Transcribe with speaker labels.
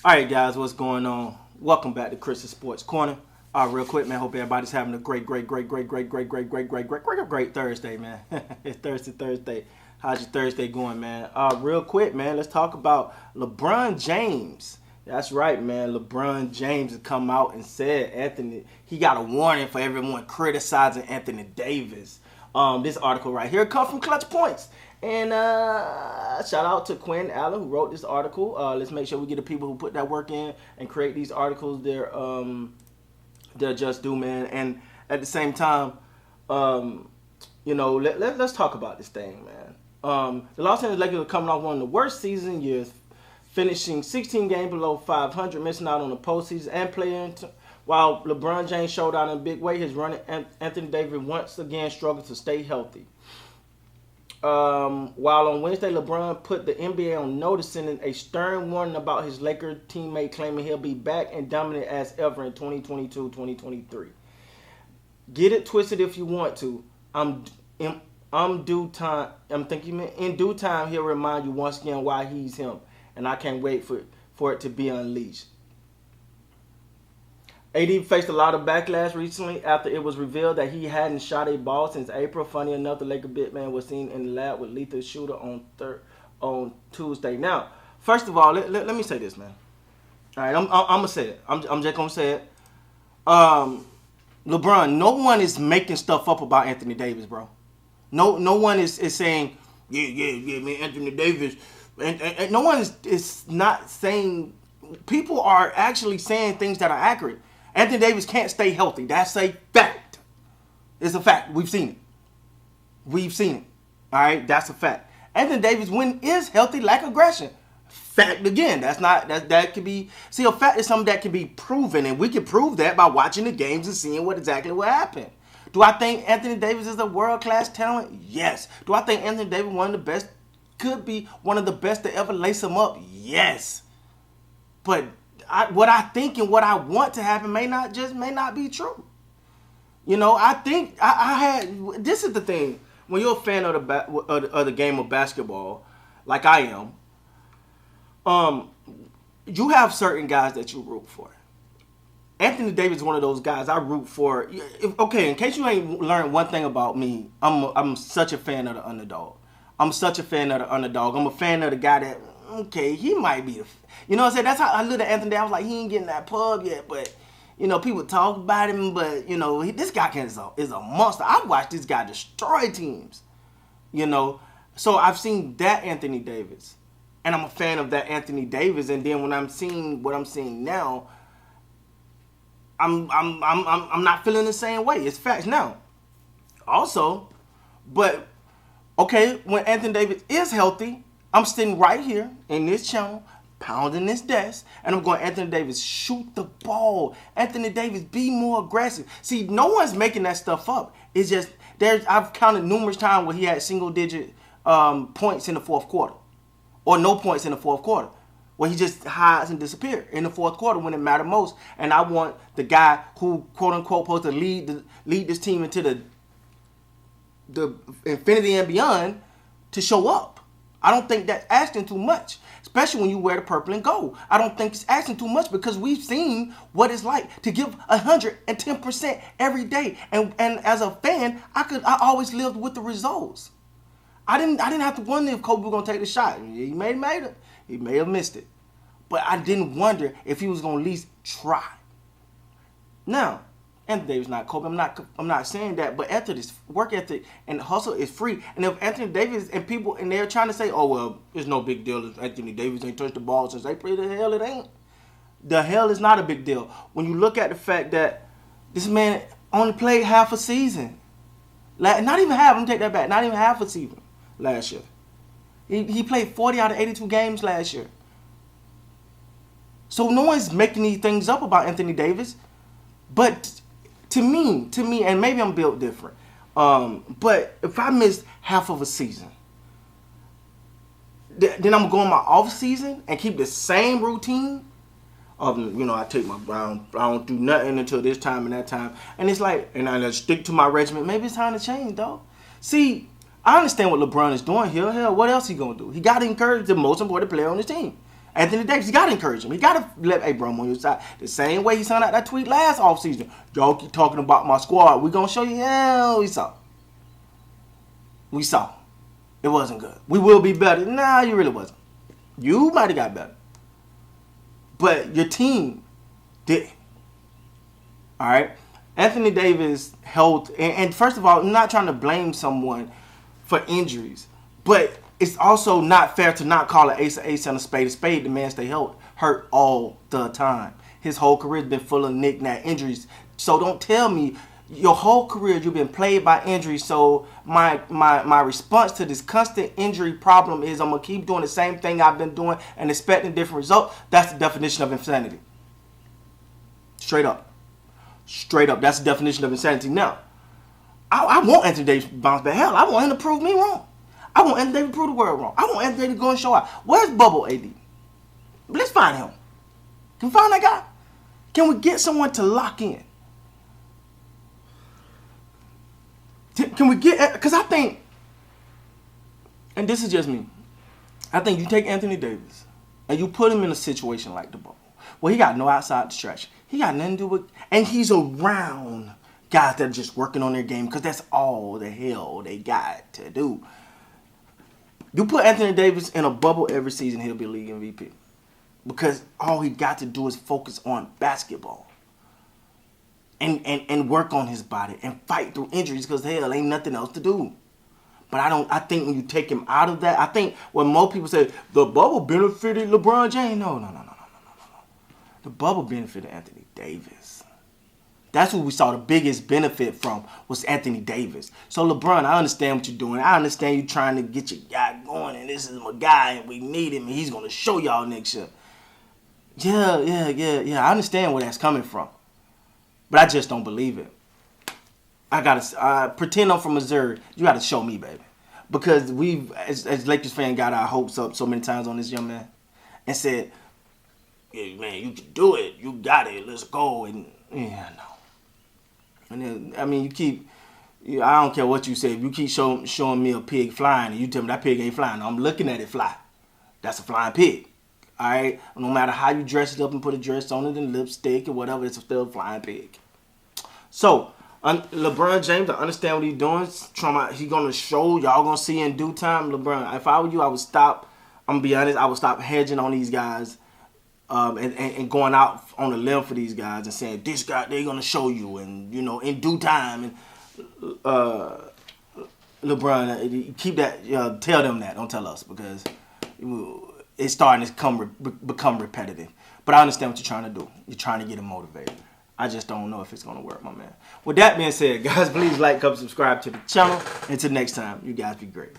Speaker 1: All right, guys, what's going on? Welcome back to Chris's Sports Corner. Real quick, man. Hope everybody's having a great Thursday, man. It's Thursday. How's your Thursday going, man? Real quick, man. Let's talk about LeBron James. That's right, man. LeBron James has come out and said he got a warning for everyone criticizing Anthony Davis. This article right here comes from Clutch Points. And shout out to Quinn Allen who wrote this article. Let's make sure we get the people who put that work in and create these articles they're just due, man. And at the same time, let's talk about this thing, man. The Los Angeles Lakers are coming off one of the worst season years, finishing 16 games below 500, missing out on the postseason and playing. While LeBron James showed out in a big way, his running Anthony Davis once again struggled to stay healthy. While on Wednesday, LeBron put the NBA on notice, sending a stern warning about his Laker teammate, claiming he'll be back and dominant as ever in 2022-2023. Get it twisted if you want to. In due time, he'll remind you once again why he's him, and I can't wait for it to be unleashed. AD faced a lot of backlash recently after it was revealed that he hadn't shot a ball since April. Funny enough, the Laker big man was seen in the lab with lethal shooter on Tuesday. Now, first of all, let me say this, man. All right, I'm gonna say it. I'm just gonna say it. LeBron, no one is making stuff up about Anthony Davis, bro. No one is saying yeah, man, Anthony Davis, and no one is not saying. People are actually saying things that are accurate. Anthony Davis can't stay healthy. That's a fact. It's a fact. We've seen it. All right, that's a fact. Anthony Davis, when is healthy, lack aggression. Fact again. That could be. See, a fact is something that can be proven, and we can prove that by watching the games and seeing what happened. Do I think Anthony Davis is a world-class talent? Yes. Do I think Anthony Davis could be one of the best to ever lace him up? Yes. But what I think and what I want to happen may not be true. You know, I think I had. This is the thing. When you're a fan of the game of basketball, like I am, you have certain guys that you root for. Anthony Davis is one of those guys I root for. Okay, in case you ain't learned one thing about me, I'm such a fan of the underdog. I'm a fan of the guy that, okay, he might be you know what I'm saying? That's how I looked at Anthony Davis. I was like, he ain't getting that pub yet, but, people talk about him, but, this guy is a monster. I've watched this guy destroy teams, So I've seen that Anthony Davis, and I'm a fan of that Anthony Davis, and then when I'm seeing what I'm seeing now, I'm not feeling the same way. It's facts now. Also, but, okay, when Anthony Davis is healthy, I'm sitting right here in this channel, pounding this desk, and I'm going, Anthony Davis, shoot the ball. Anthony Davis, be more aggressive. See, no one's making that stuff up. It's just, I've counted numerous times where he had single-digit points in the fourth quarter, or no points in the fourth quarter, where he just hides and disappears in the fourth quarter when it mattered most. And I want the guy who, quote-unquote, supposed to lead this team into the infinity and beyond to show up. I don't think that's asking too much, especially when you wear the purple and gold. I don't think it's asking too much because we've seen what it's like to give 110% every day. And as a fan, I always lived with the results. I didn't have to wonder if Kobe was gonna take the shot. He may have made it. He may have missed it. But I didn't wonder if he was gonna at least try. Now, Anthony Davis not Kobe. I'm not saying that, but work ethic and hustle is free. And if Anthony Davis and people and they're trying to say, oh well, it's no big deal if Anthony Davis ain't touched the ball since April, the hell it ain't. The hell is not a big deal. When you look at the fact that this man only played half a season. Not even half, let me take that back. Not even half a season last year. He played 40 out of 82 games last year. So no one's making these things up about Anthony Davis. But to me, and maybe I'm built different, but if I missed half of a season, then I'm going my off season and keep the same routine. I take I don't do nothing until this time and that time, and it's like, and I stick to my regimen. Maybe it's time to change, though. See, I understand what LeBron is doing here. Hell, what else he gonna do? He got to encourage the most important player on his team. Anthony Davis, you got to encourage him. He got to let, hey, bro, I'm on your side. The same way he sent out that tweet last offseason. Y'all keep talking about my squad. We going to show you. Yeah, we saw. We saw. It wasn't good. We will be better. Nah, you really wasn't. You might have got better. But your team didn't. All right? Anthony Davis' health, and first of all, I'm not trying to blame someone for injuries, but it's also not fair to not call an ace and a spade. The man stay hurt all the time. His whole career's been full of knick-knack injuries. So don't tell me your whole career you've been plagued by injuries. So my response to this constant injury problem is I'm going to keep doing the same thing I've been doing and expecting different results. That's the definition of insanity. Straight up. That's the definition of insanity. Now, I want Anthony Davis to bounce back. Hell, I want him to prove me wrong. I want Anthony Davis to prove the world wrong. I want Anthony Davis to go and show out. Where's Bubble AD? Let's find him. Can we find that guy? Can we get someone to lock in? Can we get... Because I think... And this is just me. I think you take Anthony Davis and you put him in a situation like the Bubble. Well, he got no outside distraction. He got nothing to do with... And he's around guys that are just working on their game because that's all the hell they got to do. You put Anthony Davis in a bubble every season, he'll be league MVP. Because all he got to do is focus on basketball. And work on his body and fight through injuries because hell, ain't nothing else to do. But I think when you take him out of that, I think when most people say the bubble benefited LeBron James. No. The bubble benefited Anthony Davis. That's what we saw the biggest benefit from was Anthony Davis. So LeBron, I understand what you're doing. I understand you trying to get your guy going, and this is my guy, and we need him, and he's gonna show y'all next year. Yeah. I understand where that's coming from, but I just don't believe it. I gotta pretend I'm from Missouri. You gotta show me, baby, because we've as Lakers fan got our hopes up so many times on this young man, and said, "Yeah, man, you can do it. You got it. Let's go." And yeah, no. And then, I mean, I don't care what you say. If you keep showing me a pig flying and you tell me that pig ain't flying, I'm looking at it fly. That's a flying pig. All right? No matter how you dress it up and put a dress on it and lipstick or whatever, it's still a flying pig. So, LeBron James, I understand what he's doing. He's going to show. Y'all going to see in due time. LeBron, if I were you, I would stop. I'm going to be honest. I would stop hedging on these guys. And going out on a limb for these guys and saying, this guy, they're going to show you, and, you know, in due time. And LeBron, keep that, tell them that. Don't tell us, because it's starting to become repetitive. But I understand what you're trying to do. You're trying to get him motivated. I just don't know if it's going to work, my man. With that being said, guys, please like, comment, subscribe to the channel. Until next time, you guys be great.